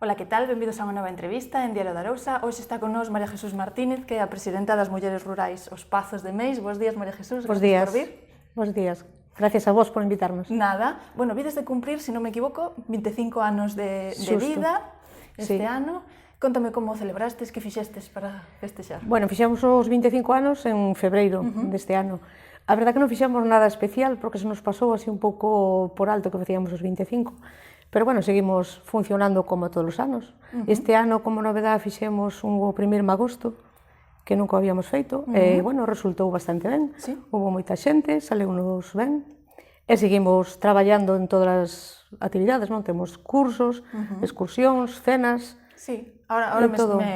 Ola, que tal? Benvidos a unha nova entrevista en Diario da Arousa. Hoxe está con nós María Jesús Martínez, que é a presidenta das Mulleres Rurais Os Pazos de Meis. Bos días, María Jesús. Bos días. Por vir. Bos días. Gracias a vos por invitarnos. Nada. Bueno, vides de cumprir, se non me equivoco, 25 anos de vida este ano. Contame como celebrastes, que fixestes para festexar. Bueno, fixemos os 25 anos en febreiro deste ano. A verdad que non fixemos nada especial porque se nos pasou así un pouco por alto que facíamos os 25. Pero bueno, seguimos funcionando como todos os anos. Este ano, como novedade, fixemos o 1º de agosto, que nunca o habíamos feito, e, bueno, resultou bastante ben. Sí. Houve moita xente, saleu-nos ben, e seguimos traballando en todas as actividades, non? Temos cursos, excursións, cenas... Sí, ahora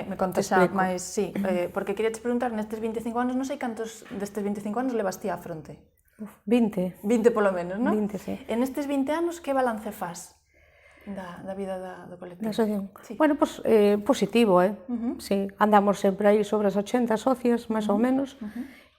me contas xa máis, sí, porque queria te preguntar, nestes 25 anos, non sei cantos destes 25 anos levas ti á fronte? 20. 20 polo menos, non? 20, sí. En estes 20 anos, que balance faz da vida do colectivo? Da asociación. Sí. Bueno, pues, positivo, sí, andamos sempre aí sobre as 80 socias, máis ou menos,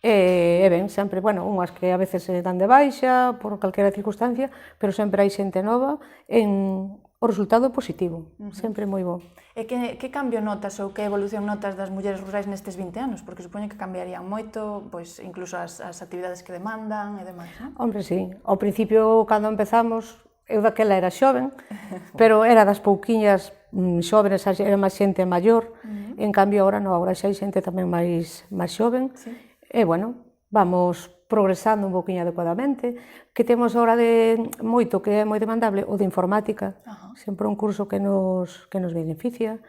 e ben, sempre, bueno, unhas que a veces se dan de baixa, por calquera circunstancia, pero sempre hai xente nova, o resultado é positivo, sempre moi bo. E que cambio notas ou que evolución notas das mulleres rurais nestes 20 anos? Porque supoño que cambiarían moito, pois, incluso as actividades que demandan e demais, non? Hombre, sí, ao principio, cando empezamos, eu daquela era xoven, pero era das pouquiñas xóvenes, era máis xente maior, en cambio agora non, agora xa hai xente tamén máis xoven, e bueno, vamos progresando un poquinho adecuadamente, que temos agora de moito, que é moi demandable, o de informática, sempre un curso que nos beneficia,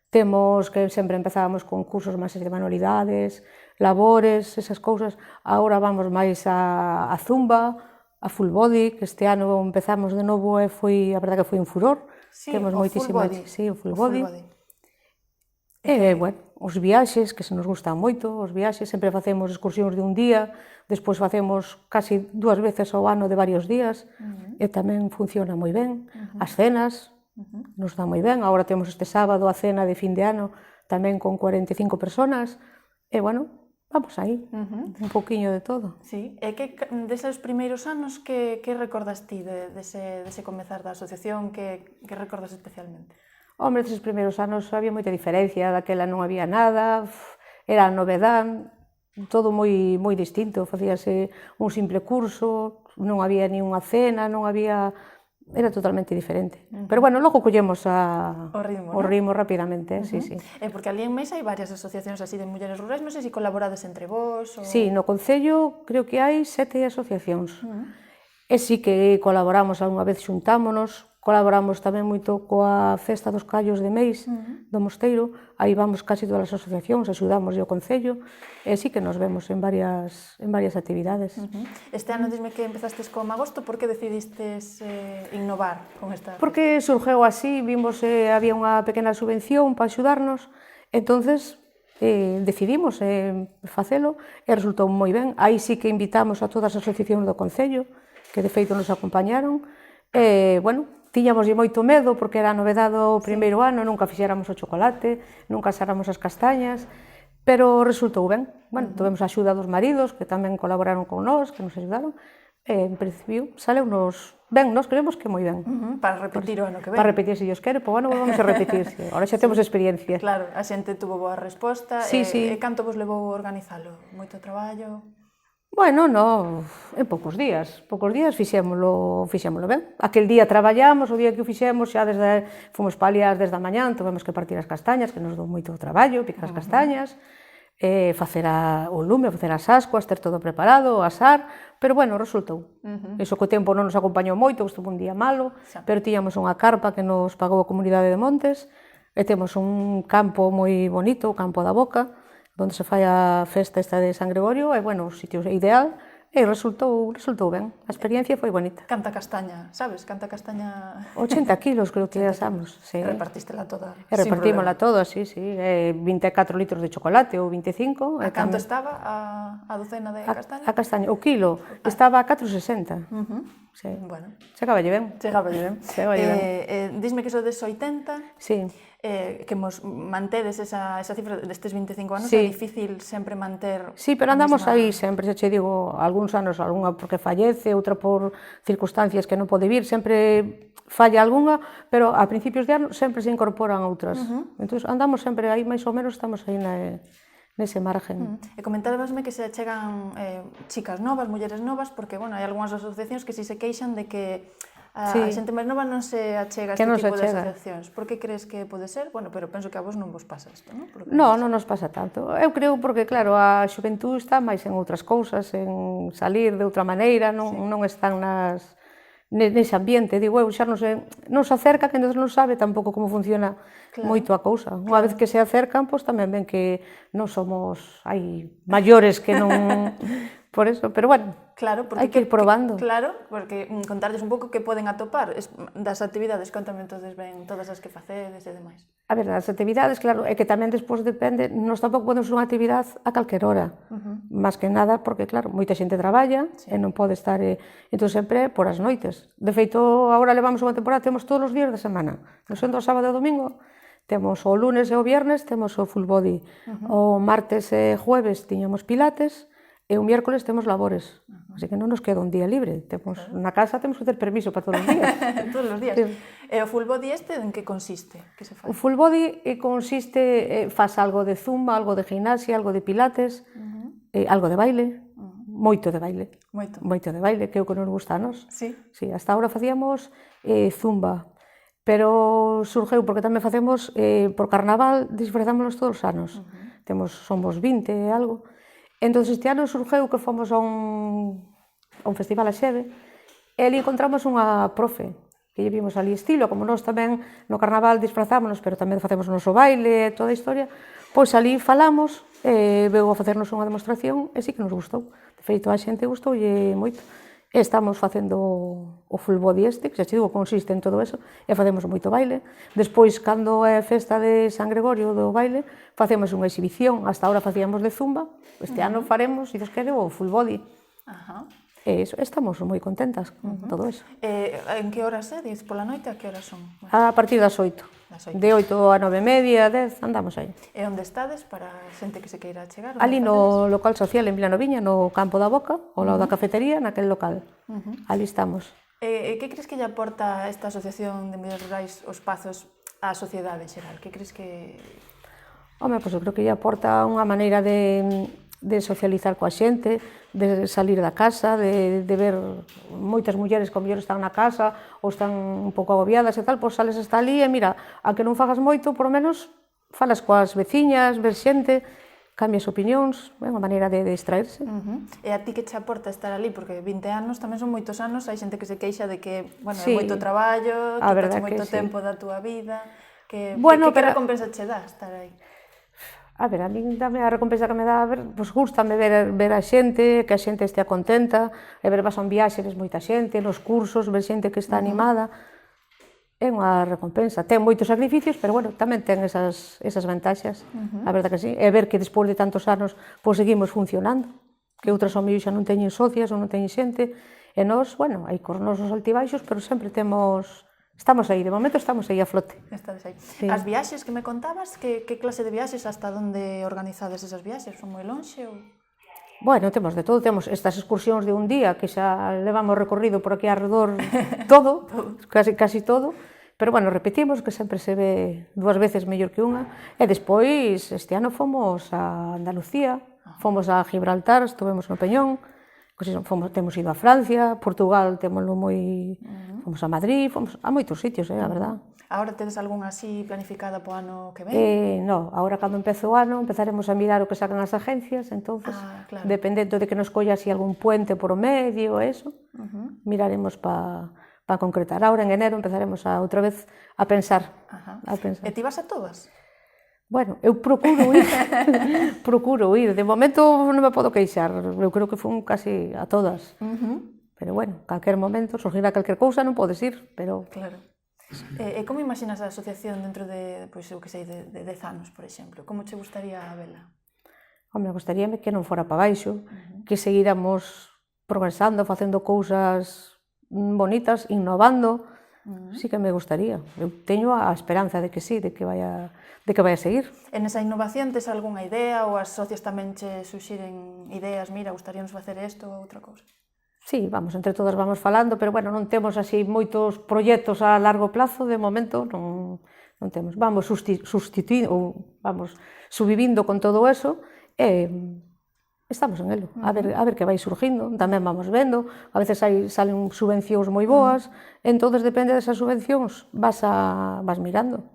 temos que sempre empezábamos con cursos máis de manualidades, labores, esas cousas, agora vamos máis a zumba, a full body, que este ano empezamos de novo e foi, a verdade que foi un furor, temos moitísima, sí, o full body. E, bueno, os viaxes, que se nos gustan moito, os viaxes, sempre facemos excursións de un día, despois facemos casi 2 veces ao ano de varios días, e tamén funciona moi ben. As cenas nos dá moi ben, agora temos este sábado a cena de fin de ano, tamén con 45 personas, e, bueno, vamos aí, un poquinho de todo. Sí, e que deses primeiros anos, que recordas ti dese comezar da asociación, que recordas especialmente? Hombre, deses primeiros anos había moita diferencia, daquela non había nada, era novedad, todo moi distinto, facíase un simple curso, non había ni unha cena, non había... Era totalmente diferente. Pero bueno, logo collemos o ritmo rapidamente, sí. Porque ali en Meis hai varias asociacións así de mulleres rurais, non sei se colaborades entre vós... Sí, no Concello creo que hai 7 asociacións. E sí que colaboramos algunha vez, xuntámonos, colaboramos tamén moito coa Festa dos Callos de Meis, do Mosteiro, aí vamos casi todas as asociacións, axudamos ao Concello, e sí que nos vemos en varias actividades. Este ano, disme que empezastes con agosto, por que decidistes innovar con esta... Porque surgeu así, vimos que había unha pequena subvención para axudarnos, entonces decidimos facelo, e resultou moi ben. Aí sí que invitamos a todas as asociacións do Concello, que de feito nos acompañaron, e, bueno, tiñamos moito medo porque era a novedade do primeiro ano, nunca fixéramos o chocolate, nunca asáramos as castañas, pero resultou ben. Bueno, tivemos a axuda dos maridos, que tamén colaboraron con nós, que nos axudaron, e, en principio, saleu-nos ben, nós creemos que moi ben. Para repetir o ano que ven. Para repetir, se Dios quere, pois, bueno, vamos a repetir, agora xa temos experiencia. Claro, a xente tuvo boa resposta, e canto vos levou organizalo? Moito traballo? Bueno, no, en poucos días fixémolo ben. Aquel día traballamos, o día que o fixemos, xa fomos palias desde a mañán, tivemos que partir as castañas, que nos dou moito traballo, picar as castañas, facer o lume, facer as ascuas, ter todo preparado, asar, pero bueno, resultou. Iso que o tempo non nos acompañou moito, estuvo un día malo, pero tiñamos unha carpa que nos pagou a Comunidade de Montes, e temos un campo moi bonito, o Campo da Boca, onde se fai a festa esta de San Gregorio, e, bueno, o sitio ideal, e resultou ben. A experiencia foi bonita. Canta castaña, sabes? Canta castaña... 80 kilos, creo que asamos. Repartístela toda. Repartímola toda, sí. 24 litros de chocolate, ou 25. A canto estaba a docena de castaña? A castaña, o kilo estaba a 4,60. sí. Bueno, Chegáballe ben. chegáballe ben. Chegáballe ben. Disme que sodes 80, Sí. que mos mantedes esa cifra destes 25 anos, Sí. é difícil sempre manter Sí, pero a andamos mesma- aí sempre, xa che digo, algúns anos, algunha porque fallece, outra por circunstancias que non pode vir, sempre falla algunha, pero a principios de ano sempre se incorporan outras. Entón, andamos sempre aí, máis ou menos, estamos aí nese margen. E comentábasme que se chegan chicas novas, mulleres novas, porque, bueno, hai algunhas asociacións que si se queixan de que a xente máis nova non se achega a este tipo de asociacións. Por que crees que pode ser? Bueno, pero penso que a vos non vos pasa isto, non? Non, non nos pasa tanto. Eu creo porque, claro, a xuventud está máis en outras cousas, en salir de outra maneira, non están nese ambiente, digo eu, xa non se acerca, que entón non sabe tampouco como funciona moito a cousa. Unha vez que se acercan, pois tamén ven que non somos maiores que non... Por eso, pero bueno, claro, hai que ir probando. Claro, porque contarles un pouco que poden atopar das actividades, contame entonces ben todas as que facedes e demais. A ver, as actividades, claro, é que tamén despois depende, nos tampouco podemos unha actividade a calquer hora, máis que nada, porque claro, moita xente traballa e non pode estar, entón sempre por as noites. De feito, agora levamos unha temporada, temos todos os días de semana, non sendo o sábado e o domingo, temos o lunes e o viernes, temos o full body, o martes e jueves tiñamos pilates, e o miércoles temos labores, así que non nos queda un día libre. Na casa temos que ter permiso para todos os días. Todos os días. Sí. E o full body en que consiste? Que se fai? O full body consiste, faz algo de zumba, algo de gimnasia, algo de pilates, algo de baile, moito de baile. Moito de baile, que é o que nos gusta a nós. Sí. Sí, hasta agora facíamos zumba, pero surgeu porque tamén facemos por carnaval, disfrazámonos todos os anos. Somos 20 e algo. Entón, este ano surgeu que fomos a un festival a Xeve e ali encontramos unha profe que lle vimos ali estilo, como nós tamén no carnaval disfrazámonos, pero tamén facemos o noso baile e toda a historia, pois ali falamos, veu a facernos unha demostración e sí que nos gustou. De feito, a xente gustoulle moito. E estamos facendo o full body que xa te digo, consiste en todo eso, e facemos moito baile. Despois, cando é festa de San Gregorio do baile, facemos unha exhibición, hasta ahora facíamos de zumba, este ano faremos, se Dios quere, o full body. E iso, estamos moi contentas con todo eso. En que horas é? Diz pola noite, a que horas son? A partir das 8. De 8 a 9:30, 10, andamos aí. E onde estades para a xente que se queira chegar? Ali no local social en Vilanoviña, no Campo da Boca, ao lado da cafetería, naquel local. Ali estamos. Que crees que lle aporta esta asociación de mulleres rurais os espazos á sociedade en xeral? Que crees que... Home, pois eu creo que lle aporta unha maneira de socializar coa xente, de salir da casa, de ver moitas mulleres que ao mellor están na casa ou están un pouco agobiadas e tal, pois sales hasta ali e mira, a que non fagas moito, por lo menos falas coas veciñas, ver xente, cambias opinións, é unha maneira de distraerse. E a ti que che aporta estar ali? Porque 20 anos tamén son moitos anos, hai xente que se queixa de que, bueno, é moito traballo, quitas moito tempo da túa vida, que recompensa che dá estar aí? A ver, a min dame a recompensa que me dá, pois gústame ver a xente, que a xente estea contenta, e ver, vas a un viaxe, ves moita xente, nos cursos, ver xente que está animada, é unha recompensa. Ten moitos sacrificios, pero bueno, tamén ten esas vantaxas, a verdade que sí, e ver que despois de tantos anos, pois seguimos funcionando, que outras ao mellor xa non teñen socias ou non teñen xente, e nós, bueno, hai cos nosos altibaixos, pero sempre estamos aí, de momento estamos aí a flote. Estades aí. Sí. As viaxes que me contabas, que clase de viaxes, hasta onde organizades esas viaxes? Son moi lonxe ou...? Bueno, temos de todo, temos estas excursións de un día, que xa levamos recorrido por aquí alrededor todo, casi todo, pero bueno, repetimos que sempre se ve 2 veces mellor que unha, e despois este ano fomos a Andalucía, fomos a Gibraltar, estuvemos no Peñón, temos ido a Francia, Portugal, témoslo fomos a Madrid, fomos a moitos sitios, a verdad. Agora tedes algunha así planificada po ano que ven? Non, agora cando empece o ano empezaremos a mirar o que sacan as agencias, entonces, dependendo de que nos colla así algún puente por o medio, eso, miraremos para concretar. Agora en enero empezaremos outra vez a pensar. E ti vas a todas? Bueno, eu procuro ir, de momento non me podo queixar, eu creo que fun casi a todas, pero bueno, calquer momento, surgirá calquer cousa, non podes ir, pero... Claro. E como imaginas a asociación dentro de, pois, eu que sei, de 10 anos, por exemplo? Como che gustaría vela? Home, gustaríame que non fora para baixo, que seguíramos progresando, facendo cousas bonitas, innovando, sí que me gustaría. Eu teño a esperanza de que sí, de que vai a seguir. En esa innovación tes algunha idea ou as socias tamén che suxiren ideas, mira, gustaríanos facer isto ou outra cousa? Sí, vamos, entre todas vamos falando, pero bueno, non temos así moitos proxectos a largo plazo, de momento non temos. Vamos substituindo, ou vamos subvivindo con todo eso, e estamos en elo, a ver que vai surgindo, tamén vamos vendo, a veces salen subvencións moi boas, entonces depende desas subvencións, vas mirando.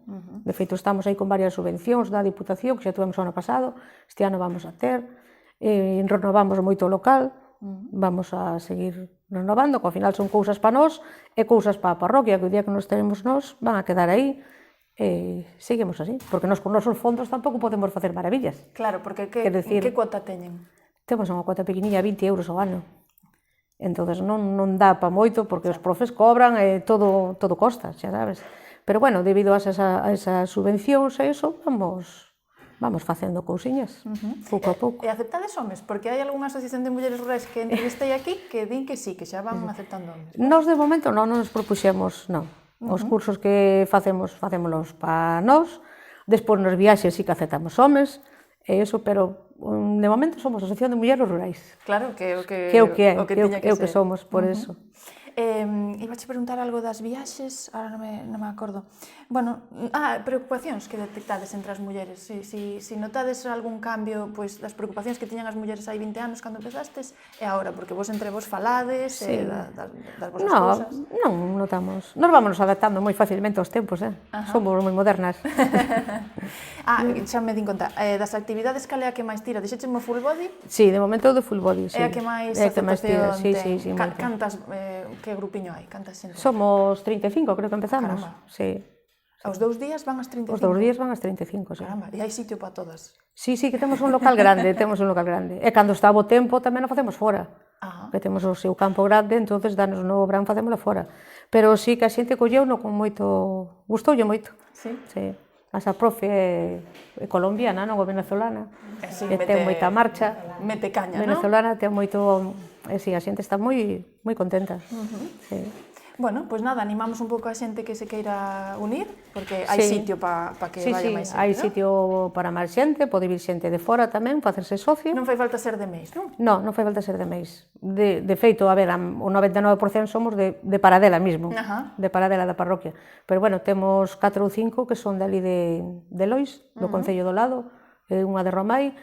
De feito, estamos aí con varias subvencións da Diputación, que xa tuvemos o ano pasado, este ano vamos a ter, renovamos moito o local, vamos a seguir renovando, que ao final son cousas para nós e cousas para a parroquia, que o día que nos teremos nós van a quedar aí, e seguimos así, porque nós con nosos fondos tampouco podemos facer maravillas. Claro, porque que cuota teñen? Temos unha cuota pequeniña, 20 euros ao ano. Entón non dá para moito, porque os profes cobran e todo costa, xa sabes. Pero bueno, debido a esas subvencións e iso, vamos facendo cousiñas, pouco a pouco. E aceptades homes? Porque hai algunha asociación de mulleres rurais que entrevistei aquí que din que sí, que xa van aceptando homes. Nós de momento non nos propuxemos, non. Os cursos que facémolos para nós, despois nos viaxes sí que aceptamos homes, e iso, pero de momento somos a Asociación de Mulleres Rurais. Claro, que é o que tiña que ser. É o que somos, por eso. Ibache preguntar algo das viaxes, ahora non me acordo. Bueno, preocupacións que detectades entre as mulleres. Si notades algún cambio das preocupacións que tiñan as mulleres hai 20 anos cando empezastes e agora, porque vos entre vos falades das vosas cousas. Non notamos. Nos vamos adaptando moi facilmente aos tempos, somos moi modernas. Xa me din conta, das actividades cal é a que máis tira? Dixécheme full body? Sí, de momento de full body, sí. É a que máis aceptación ten? Sí, Cantas, que grupiño hai? Cantas xente? Somos 35, creo que empezamos. Caramba. Sí. Os 2 días van as 35? Os 2 días van as 35, sí. Caramba, e hai sitio para todas? Sí, que temos un local grande, E cando está bo tempo tamén o facemos fora. Que temos o seu campo grande, entonces danos no verán facémoslo fora. Pero sí que a xente colleuno con moito... Gustoulle moito. Sí? Sí. Mas a profe é colombiana, non? O venezolana. E ten moita marcha. Mete caña, non? Venezolana ten moito... Sí, a xente está moi contenta. Sí. Bueno, pois nada, animamos un pouco a xente que se queira unir, porque hai sitio para que vaya máis xente, hai sitio para máis xente, pode vir xente de fora tamén, facerse socio. Non fai falta ser de Meis, non? Non fai falta ser de Meis. De feito, a ver, o 99% somos de Paradela mismo, de Paradela da parroquia. Pero bueno, temos 4 ou 5 que son dali de Lois, do Concello do Lado, unha de Romai,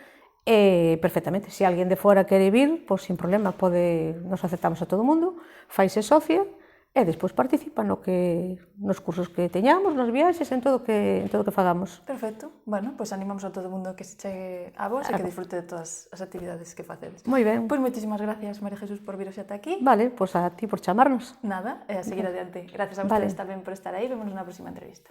e perfectamente, se alguén de fora quere vir, pois sin problema, nos aceptamos a todo o mundo, faise socio, e despois participa nos cursos que teñamos, nos viaxes, en todo o que fagamos. Perfecto. Bueno, pois animamos a todo o mundo que se chegue a vos e que disfrute de todas as actividades que facedes. Moi ben. Pois moitísimas gracias, María Jesús, por vir ata aquí. Vale, pois a ti por chamarnos. Nada, e a seguir adiante. Gracias a vostedes tamén por estar aí. Vemos na próxima entrevista.